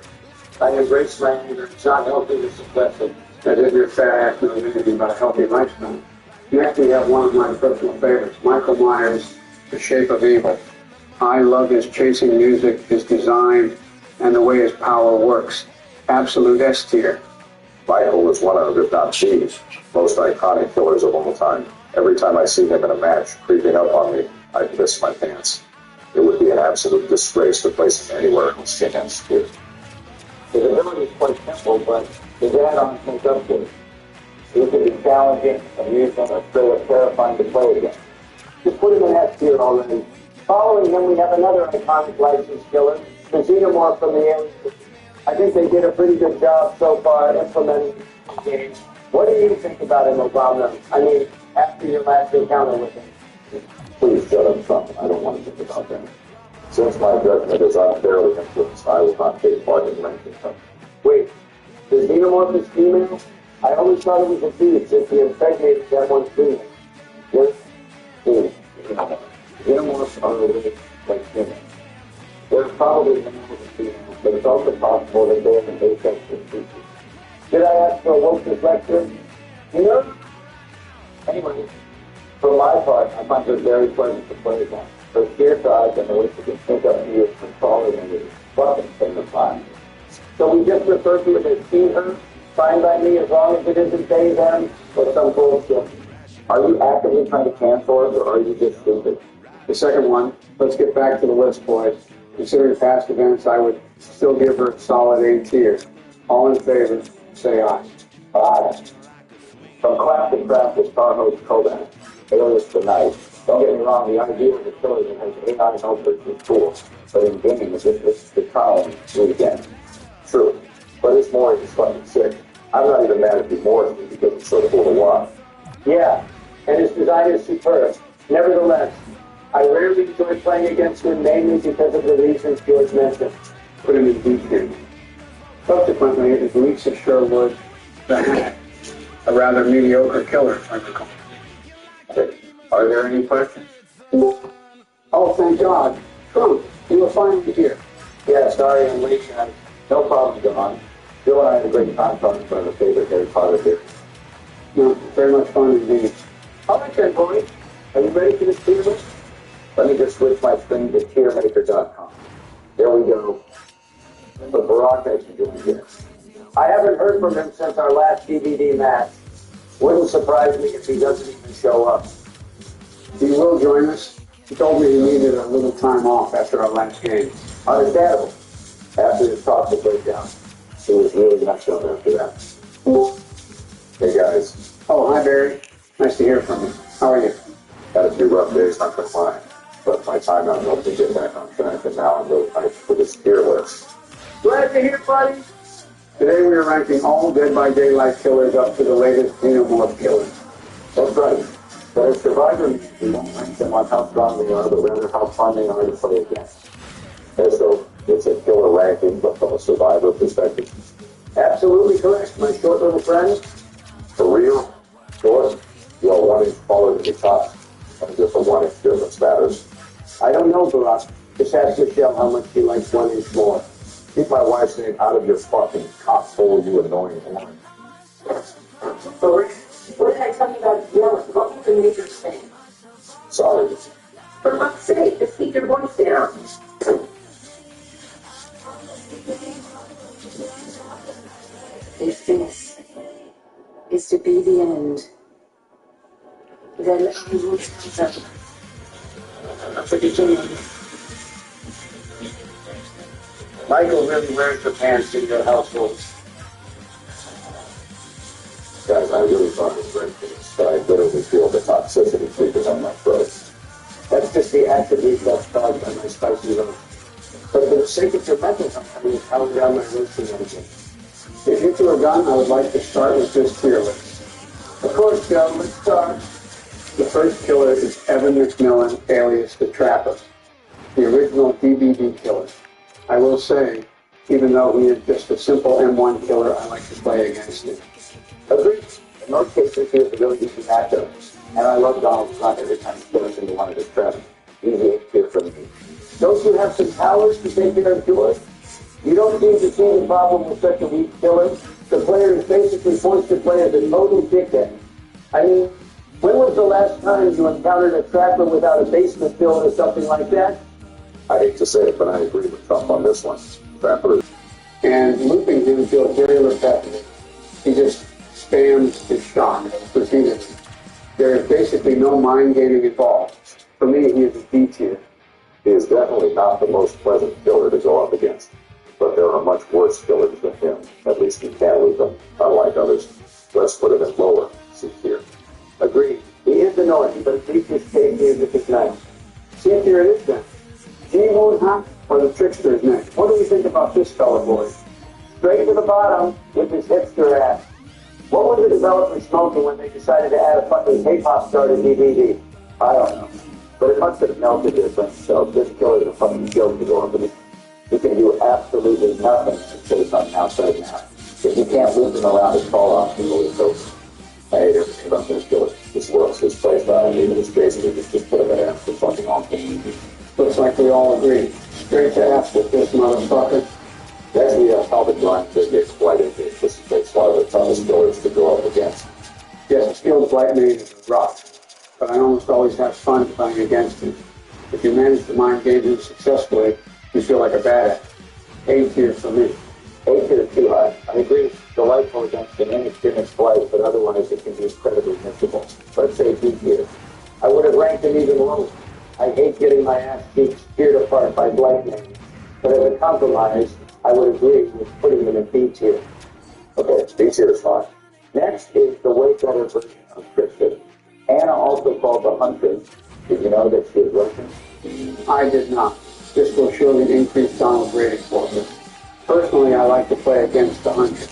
I embrace my anger. It's not healthy to suppress it. As if your fat ass knows anything about a healthy lifestyle. You actually have one of my personal favorites, Michael Myers' The Shape of Evil. I love his chasing music, his design, and the way his power works. Absolute S tier. Michael was one of, if not the most iconic killers of all time. Every time I see him in a match creeping up on me, I piss my pants. It would be an absolute disgrace to place him anywhere else against you. His ability is quite simple, but his add-ons make up for it. He can be challenging, amusing, or still terrifying to play against. Just put him in S tier already. Following him, we have another iconic licensed killer, the Xenomorph from the Aliens. I think they did a pretty good job so far implementing the game. What do you think about him, Obama? I mean, after your last encounter with him. Please shut up, Trump. I don't want to think about him. Since my judgment is unfairly influenced, I will not take part in ranking him. Wait, the Xenomorph is female? I always thought it was a dude since he impregnated that one female. Yes? Xenomorphs are related like humans. They're probably male with female, but it's also possible that they're an asexual species. Did I ask for a Woke's lecture? No, Anyway, for my part, I find her very pleasant to play against. Her sheer size and the way she can pick up the is consolidated is fucking thing of mine. So we just refer to it as she, her, fine by me as long as it isn't they, them, or some bullshit. Are you actively trying to cancel us, or are you just stupid? The second one, let's get back to the list, boys. Considering past events, I would still give her a solid A tier. All in favor, say aye. Aye. From classic craft to star host Kovac, alias the Knight. Don't get me wrong, the idea of a killer that has AI helpers is cool, but in gaming, it's the column weekend. True, but it's more just fucking sick. I'm not even mad at you more because it's so cool to watch. Yeah, and his design is superb. Nevertheless, I rarely enjoy playing against him, mainly because of the reasons George mentioned. Put him in D tier. Subsequently, it is Lisa Sherwood, the Hack, a rather mediocre killer, I recall. Are there any questions? Oh, thank God. True, you were finally here. Yeah, sorry I'm late, guys. No problem, John. Bill and I had a great time talking about our favorite Harry Potter here. No, very much fun indeed. All right then, boys. Are you ready for this tier list? Let me just switch my screen to tiermaker.com. There we go. But Barack actually doing here. I haven't heard from him since our last DVD match. Wouldn't surprise me if he doesn't even show up. He will join us. He told me he needed a little time off after our last game. Understandable. After his talk to breakdown, he was really not showing after that. Hey guys, Oh, hi, Barry. Nice to hear from you. How are you? had a few rough days, not gonna lie. But my timeout helped me get back on track, and now I'm really hyped for this tier list. Glad to hear, buddy. Today we are ranking all Dead by Daylight killers up to the latest xenomorph killers. That's right. But as Survivor, we won't rank them on how strong they are, but rather how fun they are to play against. And so it's a killer ranking, but from a Survivor perspective. Absolutely correct, my short little friend. For real, short, you are 1 inch taller than the top, and just a 1 inch difference matters. I don't know, Barack. Just ask Michelle how much she likes 1 inch more. Keep my wife's name out of your fucking cockhole, you annoying woman. Barack, what did I tell you about yelling? What was the major thing? Sorry. For fuck's sake, just keep your voice down. If this is to be the end, then I will tell them of the beginning. Michael really wears the pants in your household. Guys, I really thought it was great for this, but I literally feel the toxicity creeping on my throat. That's just the attribute that's caused by my spicy roast. But for the sake of your mental health, I will pound down my roasting energy. If you two are done, I would like to start with this tier list. Of course, Joe, let's start. The first killer is Evan McMillan, alias the Trapper, the original DVD killer. I will say, even though he is just a simple M1 killer, I like to play against him. Agreed. In most cases, he is a really easy matchup. And I love Donald Trump every time he goes into one of his traps. Easy 8 tier for me. Don't you have some powers to take care of yours? You don't seem to see the problem with such a weak killer. The player is basically forced to play as a total dickhead. I mean, when was the last time you encountered a trapper without a basement build or something like that? I hate to say it, but I agree with Trump on this one. Trapper. And looping him feels very repetitive. He just spams his shot repeatedly. There is basically no mind gaming involved. For me, he is a D tier. He is definitely not the most pleasant killer to go up against, but there are much worse killers than him. At least he can lose them, unlike others. Let's put him in lower C tier. Agreed. He is annoying, but at least his case music is nice. See if here it is then. G-Moon, huh? Or the Trickster's next. What do we think about this fella, boys? Straight to the bottom with his hipster ass. What was the developer smoking when they decided to add a fucking K-pop star to DVD? I don't know. But it must have melted their brain cells. This killer's a fucking joke to go up against. He can do absolutely nothing to say something outside now. If you can't loop him around his call off, people is over. I hate everything about this killer. This world's his place, but I mean, it's basically just put him in for fucking all game. Looks like we all agree. Straight to ass with this motherfucker. That's the pelvic line that gets quite into. This takes one of the toughest killers to go up against. Yes, a skilled white mage is rough, but I almost always have fun playing against him. If you manage to mind game him successfully, you feel like a badass. A tier for me. A tier is too high. I agree it's delightful against an inexperienced player, but otherwise it can be incredibly miserable. Let's say B tier. I would have ranked him even lower. I hate getting my ass cheeks speared apart by blight names, but as a compromise, I would agree with putting him in B tier. Okay, B tier is fine. Next is the way better version of Christian. Anna also called the Huntress. Did you know that she is Russian? I did not. This will surely increase Donald's rating for her. Personally, I like to play against the Hunter.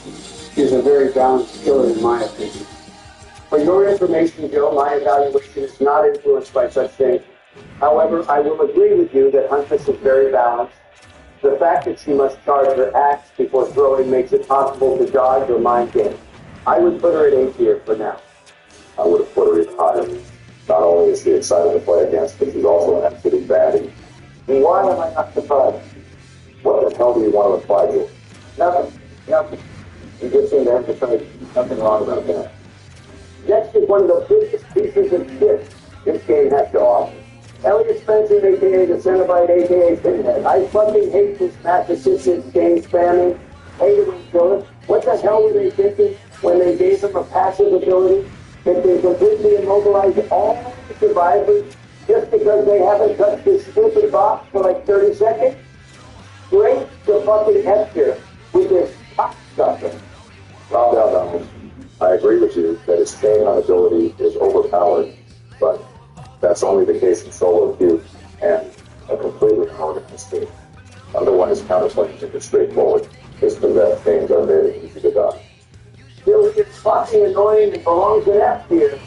She's a very balanced killer in my opinion. For your information, Joe, my evaluation is not influenced by such things. However, I will agree with you that Huntress is very balanced. The fact that she must charge her axe before throwing makes it possible to dodge or mind game. I would put her at A tier for now. I would have put her even higher. Not only is she excited to play against, but she's also an absolute baddie. Why am I not surprised? What the hell do you want to apply to? Nothing. You just seem to emphasize nothing wrong about that. Next is one of the biggest pieces of shit this game has to offer. Elliot Spencer, a.k.a. the Cenobite, a.k.a. Pinhead. I fucking hate this Massachusetts game spamming. Hate it when killers. What the hell were they thinking when they gave them a passive ability that they completely immobilize all the survivors just because they haven't touched this stupid box for like 30 seconds? Break the fucking F here with this cocksucker. Calm down, Donald. I agree with you that his chain on ability is overpowered, but that's only the case in solo queue and a completely unorganized team. Otherwise, counterplaying is straightforward. His possessed chains are very easy to dodge. Still, it's fucking annoying and belongs in F tier.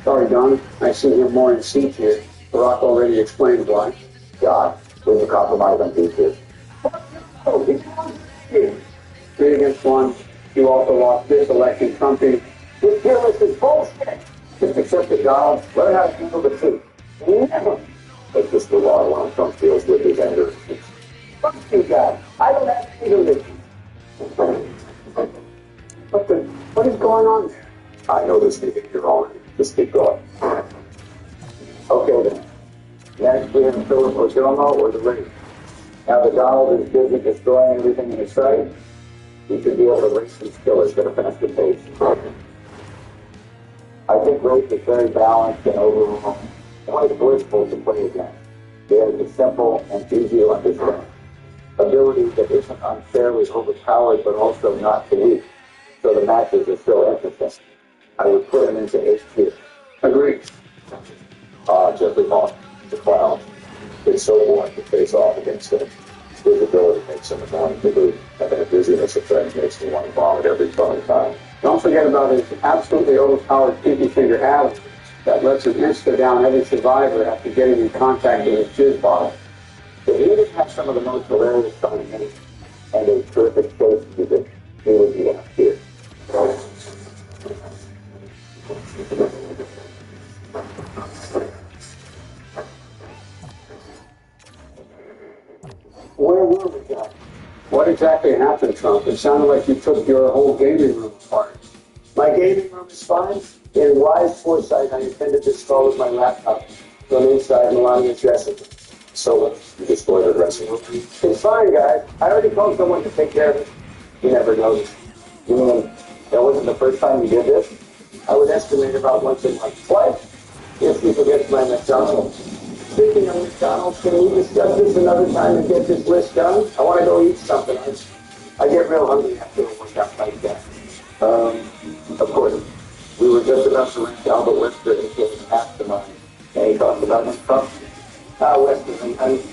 Sorry, Don. I see him more in C tier. Barack already explained why. God, we can compromise on B tier. Oh, he's on C. 3 against 1. You also lost this election, Trumpy. This tier list is bullshit. Just accept it, Donald. Learn how to handle the truth. Never. That's just the law when Trump deals with his anger. Fuck you guys. I don't have to do this. What is going on there? I know this behavior already. Just keep going. Okay then. Next we have Philip Ojomo or the Raid. Now that Donald is busy destroying everything in his sight, he should be able to race these killers at a faster pace. I think Race is very balanced and overall quite blissful to play against. He has a simple and easy to understand ability that isn't unfairly overpowered but also not too weak. So the matches are still interesting. I would put him into H tier. Agreed. Jeffrey Vaughn, the clown. It's so boring to face off against him. His ability makes him annoying to boot, and the dizziness effect makes me want to vomit every fucking time. Don't forget about his absolutely overpowered pinky finger Adam that lets him insta down every survivor after getting in contact with his jizz bottle. If he didn't have some of the most hilarious combinations and a terrific choice music, he would be F tier. Where were we, guys? What exactly happened, Trump? It sounded like you took your whole gaming room apart. My gaming room is fine. In wise foresight, I intended to install with my laptop from inside Melania's dressing room. So, you destroyed the dressing room? It's fine, guys. I already called someone to take care of it. You never noticed. You mean that wasn't the first time you did this? I would estimate about once a month. What? If you forget my McDonald's. Speaking of McDonald's, can we discuss this another time and get this list done? I want to go eat something. I get real hungry after a workout like that. Of course, we were just about to rank Albert Wester and get him mastermind. Any thoughts about him, Trump? Wester,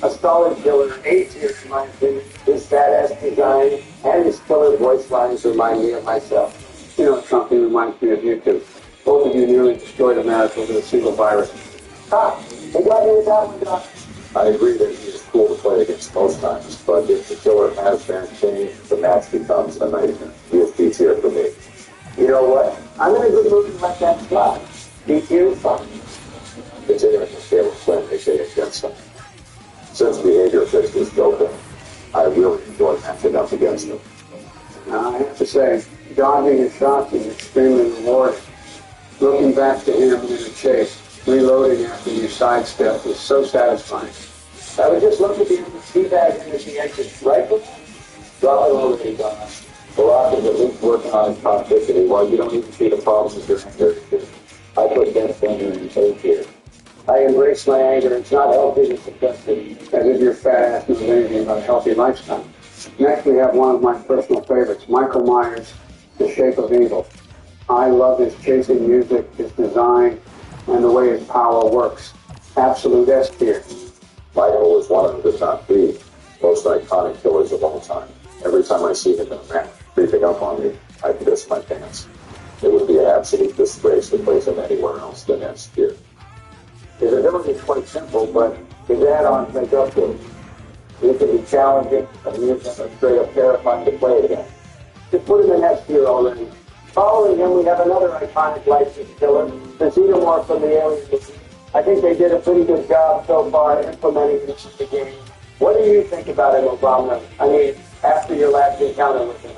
a solid killer, A tier in my opinion. His badass design and his killer voice lines remind me of myself. You know, Trump, he reminds me of you two. Both of you nearly destroyed America with a single virus. They got me with that one, Doc. I agree that he is cool to play against most times, but if the killer has been changed, the match becomes a nightmare. He is B tier for me. You know what? I'm in a good mood to let that slide. B tier is fun. Continuing to scale with Flynn, a.k.a. Jensen. Since behavior fits this Joker, I really enjoy matching up against him. I have to say, dodging his shots is extremely rewarding. Looking back to him in a chase, reloading after you sidestep is so satisfying. I would just love to be able to see that in the exit rifle. Drop it already done. The rock is at least working on its toxicity while you don't even see the problems with your anger. I put that anger in tape here. I embrace my anger. It's not healthy to suppress it. As if your fat ass knows anything about a healthy lifestyle. Next, we have one of my personal favorites, Michael Myers, The Shape of Evil. I love his chasing music, his design, and the way his power works. Absolute S tier. Michael is one of the top 3 most iconic killers of all time. Every time I see him in a match creeping up on me, I piss my pants. It would be an absolute disgrace to place him anywhere else than S tier. His ability is quite simple, but his add-ons make up for it. He can be challenging, amusing, or straight up terrifying to play against. Just put him in S tier already. Following him, we have another iconic licensed killer, the Xenomorph from the Alien movie. I think they did a pretty good job so far implementing this in the game. What do you think about him, Obama? I mean, after your last encounter with him.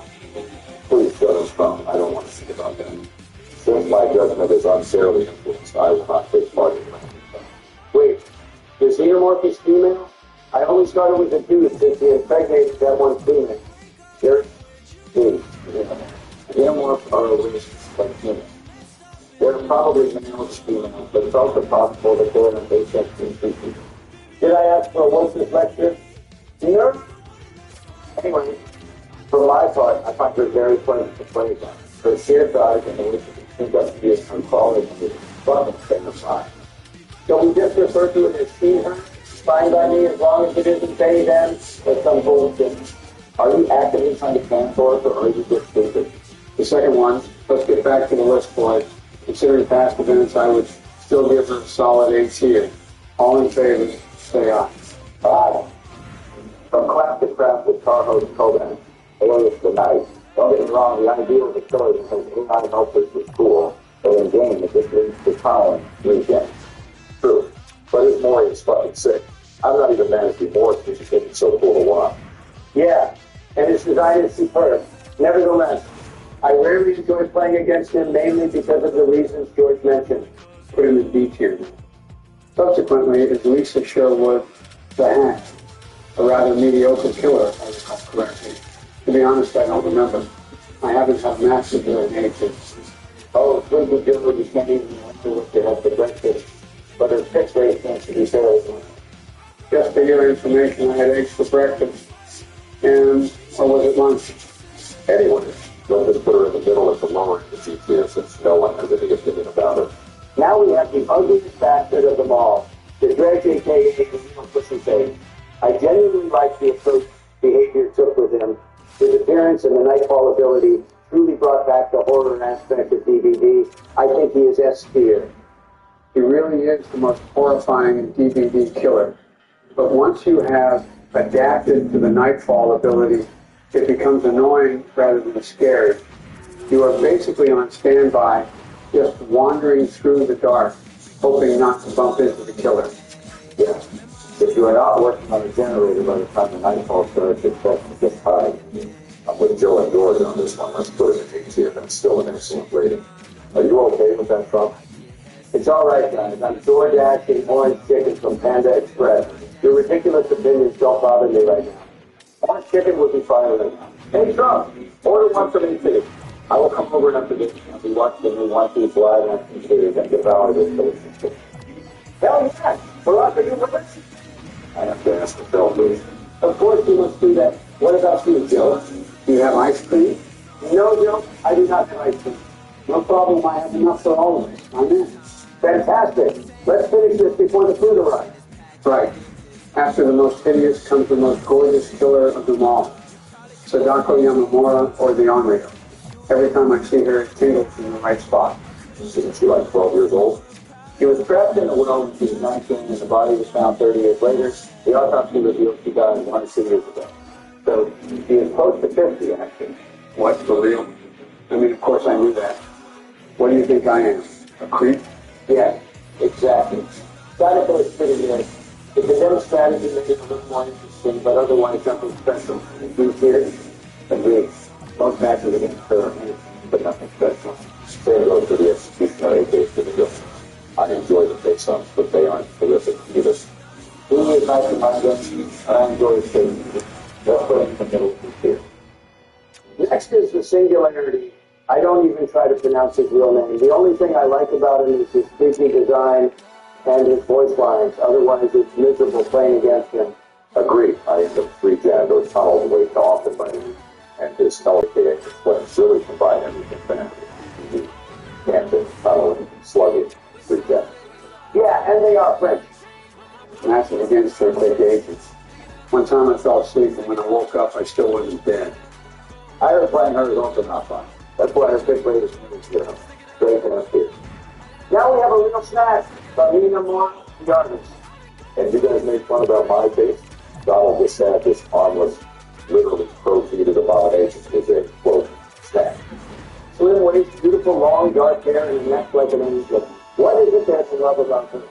Please shut us from. I don't want to think about that. Since my judgment is unfairly influenced, I will not take part in that. Wait, the Xenomorph is female? I only started with a dude since he impregnated that one female. You're dude. Xenomorphs are a race like humans. They're probably males, females, but it's also possible that they're an asexual species. Did I ask for a Wilson's lecture? No. Anyway, for my part, I find her very pleasant to play against. Her sheer size and the way she can sneak up to you from quality is fucking terrifying. Shall we just refer to it as she, her? Fine by me as long as it isn't they, them, or some bullshit. Are you actively trying to cancel us, or are you just stupid? The second one, let's get back to the list, boys. Considering past events, I would still give her a solid A tier. All in favor, say aye. Aye. From clap to crap with Carho's Koban, alias the Knight. Don't get me wrong, the idea of the killer that has AI helpers is cool, but in game it just leads to Colin weekend. True, but his Maury is fucking sick. I'm not even managed to be more because he's getting so cool to watch. Yeah, and his design is superb. Nevertheless, I rarely enjoy playing against him, mainly because of the reasons George mentioned. Put him in B tier. Subsequently is Lisa Sherwood, the Hack, a rather mediocre killer, if I recall correctly. To be honest, I don't remember. I haven't had a match with her in ages. Oh, Twiggy Joe, you can't even remember what they had for breakfast. But her pitch rate seems to be fairly good. Just for your information, I had eggs for breakfast. And, or was it lunch? Anyway, don't just put her in the middle at the lower end of G tier since no one has any opinion about her. Now we have the ugliest bastard of them all, the Dredge, a.k.a. the real pussy face. I genuinely like the approach behavior took with him. His appearance and the Nightfall ability truly brought back the horror aspect of DVD. I think he is S tier. He really is the most horrifying DVD killer. But once you have adapted to the Nightfall ability, it becomes annoying rather than scary. You are basically on standby, just wandering through the dark, hoping not to bump into the killer. Yeah. If you are not working on the generator by the time the Nightfall starts, it's best to get high. I'm with Joe and Gordon on this one. Let's put it in A tier. That's still an excellent rating. Are you okay with that, Trump? It's all right, guys. I'm DoorDash getting orange chicken from Panda Express. Your ridiculous opinions don't bother me right now. Orange chicken would be fine right now. Hey, Trump, order one for me, too. I will come over after this and we watch the new One Piece live action series and devour this delicious chicken. Hell yeah! Barack, are you with us? I have to ask the Phil, please. Of course you must do that. What about you, Joe? Do you have ice cream? No, Joe, I do not have ice cream. No problem, I have enough for all of us. I'm in. Fantastic. Let's finish this before the food arrives. Right. After the most hideous comes the most gorgeous killer of them all. Sadako Yamamura or the Onryo. Every time I see her, it tingles in the right spot. Isn't she like 12 years old? She was trapped in a well when she was 19 and the body was found 30 years later. The autopsy revealed she died 1 or 2 years ago. So she is close to 50, actually. What, for real? I mean, of course I knew that. What do you think I am? A creep? Yeah, exactly. Sadako is pretty good. The condemned strategy made it a little more interesting, but otherwise something special. You here? Agreed. Most matches against her, but nothing special. Same goes for the executioner, a.k.a. some, but they aren't terrific either. He is nice behind them. I enjoy his game. They're playing in the middle of the field. Next is the Singularity. I don't even try to pronounce his real name. The only thing I like about him is his freaky design and his voice lines. Otherwise, it's miserable playing against him. Agreed. I end up 3 janitors tunneled way too often by him, and his LKA displays really combine everything family. Camping, tunneling, slugging, 3 janitors. Yeah, and they are French. Massive against their vacations. One time I fell asleep, and when I woke up, I still wasn't dead. I heard playing her is also not fun. That's why her pick rate is zero. Great and up here. Now we have a real snack. Farina More Gardens. And you guys make fun about my taste? Donald just said this harmless, literally pro-feeded abomination is a, quote, snack. Slim waist, beautiful long dark hair, and a neck like an angel. What is it that you love about her?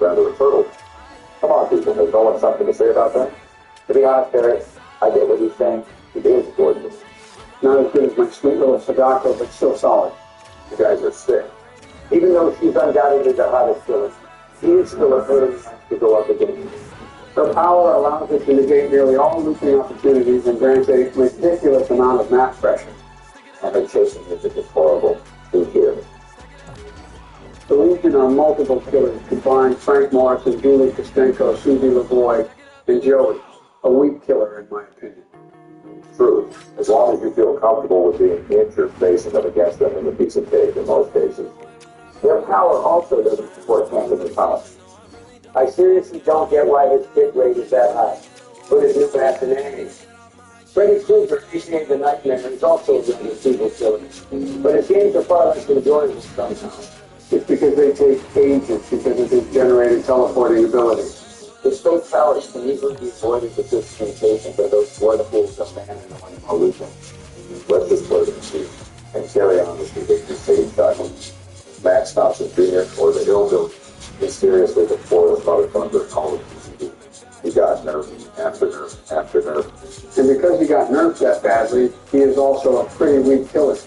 Rather a turtle. Come on, people, there's no one something to say about that? To be honest, Eric, I get what he's saying. He is gorgeous. Not as good as my sweet little Sadako, but still solid. You guys are sick. Even though she's undoubtedly the hottest killer, she is still a hurdle to go up against. Her power allows her to negate nearly all looping opportunities and grants a ridiculous amount of match pressure. And her chasing music is horrible. Who cares? The Legion are multiple killers, combined Frank Morrison, Julie Kostenko, Susie LaVoy, and Joey. A weak killer, in my opinion. True. As long as you feel comfortable with being interfacing up against them in the piece of cake in most cases. Their power also doesn't support candidate power. I seriously don't get why his hit rate is that high. Put his new back in A. Freddy Krueger, aka the Nightmare, is also a really evil killer. But his games are far less enjoyable somehow. It's because they take ages because of his generated teleporting ability. His fake powers can easily be avoided with this communication by those waterfalls of man and one illusion. Let's just play the machine and carry on with the stage diamonds. Max Thompson Jr. or the Hillbilly is seriously the fourth motherfucker called PCD. He got nerfed after nerf after nerf. And because he got nerfed that badly, he is also a pretty weak killer.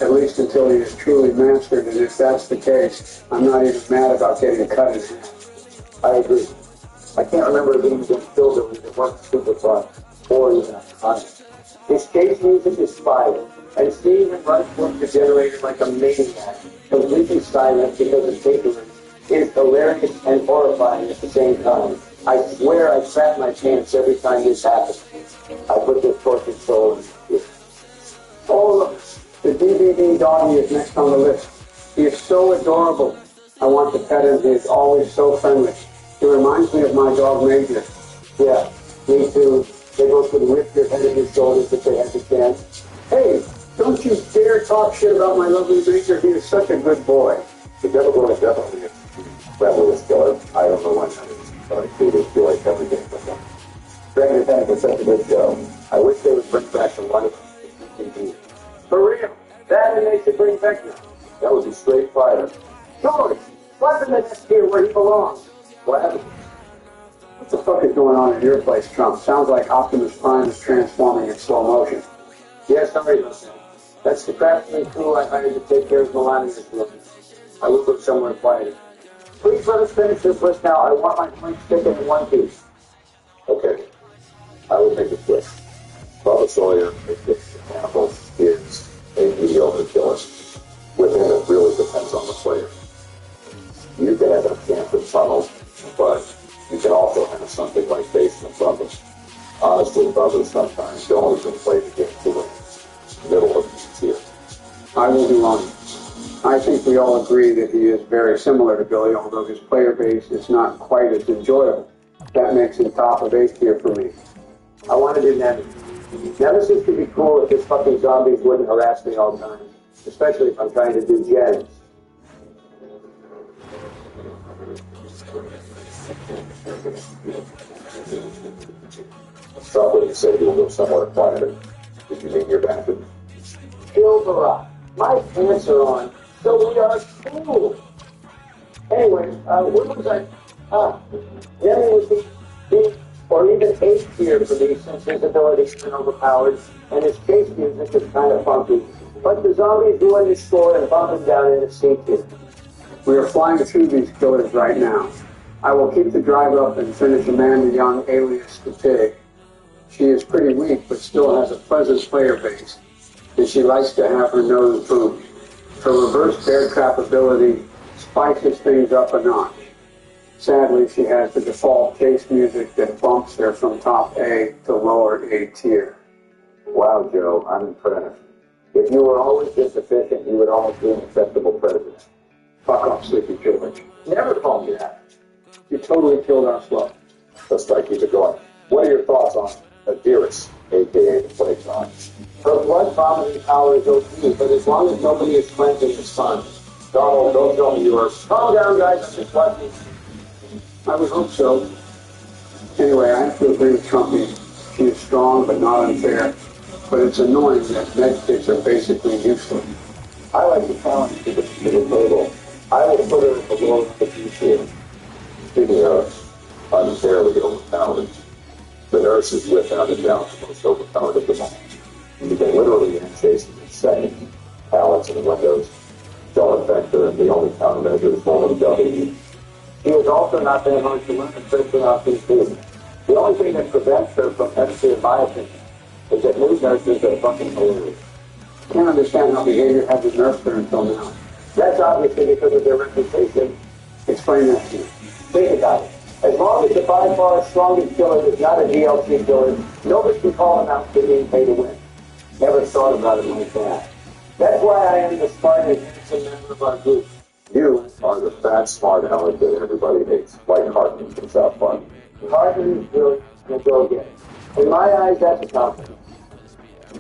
At least until he is truly mastered, and if that's the case, I'm not even mad about getting cut in half. I agree. I can't remember a game against Hillbilly that wasn't super fun or even iconic. His chase music is fire, and seeing him run towards the generator like a maniac, completely silent because of tapering, is hilarious and horrifying at the same time. I swear I crap my pants every time this happens. I put this tortured soul in it. Oh, look, the DVD doggy is next on the list. He is so adorable. I want to pet him. He is always so friendly. He reminds me of my dog Major. Yeah, me too. They both would rip your head and your shoulders if they had the chance. Hey, don't you dare talk shit about my lovely Major. He is such a good boy. The Devil Boy is definitely a fabulous killer. I don't know why that is, but I do feel like everything with them. Stranger Things is such a good show. I wish they would bring back the one TV. For real. That and they should bring back now. That would be straight fire. George, slap him in this here where he belongs. What happened? What the fuck is going on in your place, Trump? Sounds like Optimus Prime is transforming in slow motion. Yeah, sorry about that. That's the craftsman crew I hired to take care of Melania's room. I will look somewhere quieter. Please let us finish this list now. I want my point taken in one piece. Okay. I will make it quick. Bubba Sawyer, example, is a mediocre killer. With him, it really depends on the player. You can have a camping tunnel, but you can also have something like basement Bubba. Honestly, Bubba sometimes don't even play the game to win. Middle of the tier. I will be honest. I think we all agree that he is very similar to Billy, although his player base is not quite as enjoyable. That makes him top of 8 tier for me. I want to do Nemesis. Nemesis could be cool if his fucking zombies wouldn't harass me all the time. Especially if I'm trying to do gens. Somebody said you will go somewhere quieter. Did you mean your bathroom? Kill the rock. My pants are on, so we are cool. Anyway, where was I? Then it would be B or even 8 tier for me since his abilities are overpowered and his chase music is kind of funky. But the zombies ruin his score and bump him down into C tier. We are flying through these killers right now. I will keep the drive up and finish Amanda Young, alias the Pig. She is pretty weak, but still has a pleasant player base, and she likes to have her nose boomed. Her reverse bear trap ability spices things up a notch. Sadly, she has the default chase music that bumps her from top A to lower A tier. Wow, Joe, I'm impressed. If you were always this efficient, you would always be an acceptable president. Fuck off, Sleepy George. Never call me that. You totally killed our flow. Let's try to keep it going. What are your thoughts on Adiris, a.k.a. the Plague Song? Her blood vomiting power is OP, but as long as nobody is cleansing the sun. Donald, don't tell me yours. Calm down, guys. I'm just watching. I would hope so. Anyway, I have to agree with Trumpy. She is strong but not unfair. But it's annoying that med kits are basically useless. I like the challenge to the table. I will put her at the lower of the PC. Speaking of unfairly overpowered, the nurse is without a doubt the most overpowered of them all. She can literally end chases in seconds. Pallets and windows don't affect her, and the only countermeasure is vulnerability. She is also not that hard to learn, especially on PC. The only thing that prevents her from empathy, in my opinion, is that news nurses are fucking hilarious. Can't understand how behavior hasn't nursed her until now. That's obviously because of their reputation. Explain that to me. Think about it. As long as the by far strongest killer is not a DLC killer, nobody can call him out for being paid to win. Never thought about it like that. That's why I am the smart and innocent member of our group. You are the fat, smart aleck that everybody hates, like Hartman from South Park. Hartman is brilliant and go get it. In my eyes, that's a compliment.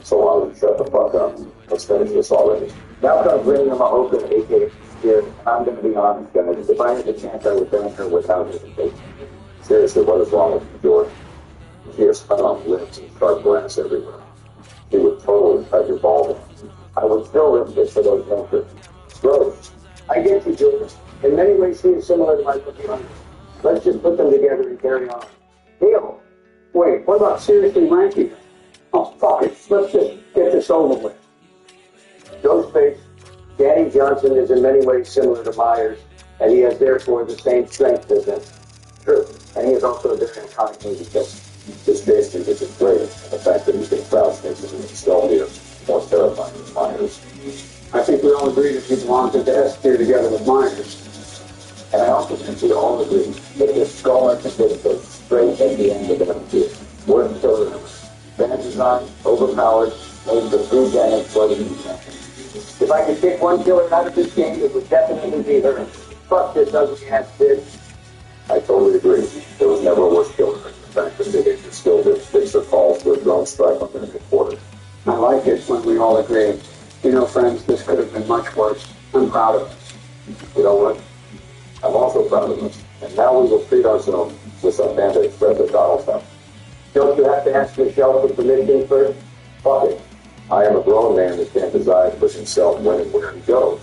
So why don't you shut the fuck up? Let's finish this already. Now comes bringing him a Hogan, a.k.a. here, and I'm going to be honest, guys. If I had the chance, I would ban her without hesitation. Seriously, what is wrong with you, George? She has cut off lips and sharp glass everywhere. She would totally cut your ball down. I would still risk it for those mentors. Gross. I get you, George. In many ways, she is similar to my cookie hunter. Let's just put them together and carry on. Neil. Wait, what about seriously ranking her? Oh, fuck it. Let's just get this over with. Ghostface, Danny Johnson is in many ways similar to Myers, and he has therefore the same strength as him. True. And he is also a very iconic movie killer. This case is just great, and the fact that you can crouch makes it even stealthier, more terrifying than Myers. I think we all agree that he belongs at the S tier together with Myers. And I also think we all agree that this skull architect goes straight at the end of the tier. Worst killer ever. Bad design, overpowered, made the food damage bloody intention. If I could pick one killer out of this game, it would definitely be her. Fuck this ugly ass bitch. I totally agree. There was never a worse killer than the fact that they hit your skill to fix their calls to a drone strike on their headquarters. I like it when we all agree. You know, friends, this could have been much worse. I'm proud of us. You know what? I'm also proud of us. And now we will treat ourselves with some Band-Aid spread that Donald's done. Don't you have to ask Michelle for permission first? Fuck it. I am a grown man that can't decide for himself when and where he goes.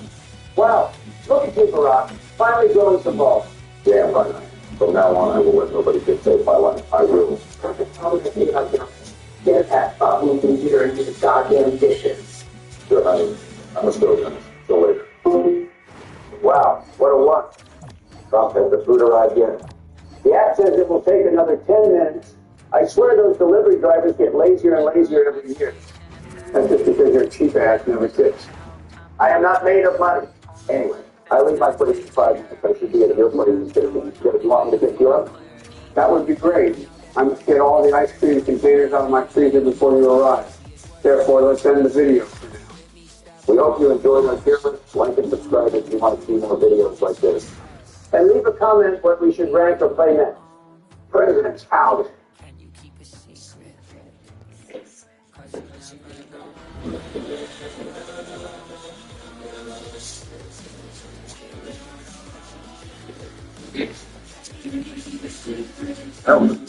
Wow, look at you, Barack. Finally growing some balls. Damn right I am. From now on, I will let nobody dictate my life. I will. Perfect. How would I think about you? Get that fucking computer and do the goddamn dishes. Sure, honey. I must go then. Till later. Wow, what a one. Trump has the food arrived yet. The app says it will take another 10 minutes. I swear those delivery drivers get lazier and lazier every year. That's just because your cheap ass never tips. I am not made of money. Anyway, I leave my place in 5 minutes. I should be at your place instead of if you want me to pick you up. That would be great. I must get all the ice cream containers out of my freezer before you arrive. Therefore, let's end the video for now. We hope you enjoyed our tier list. Like and subscribe if you want to see more videos like this. And leave a comment what we should rank or play next. President's out. Help.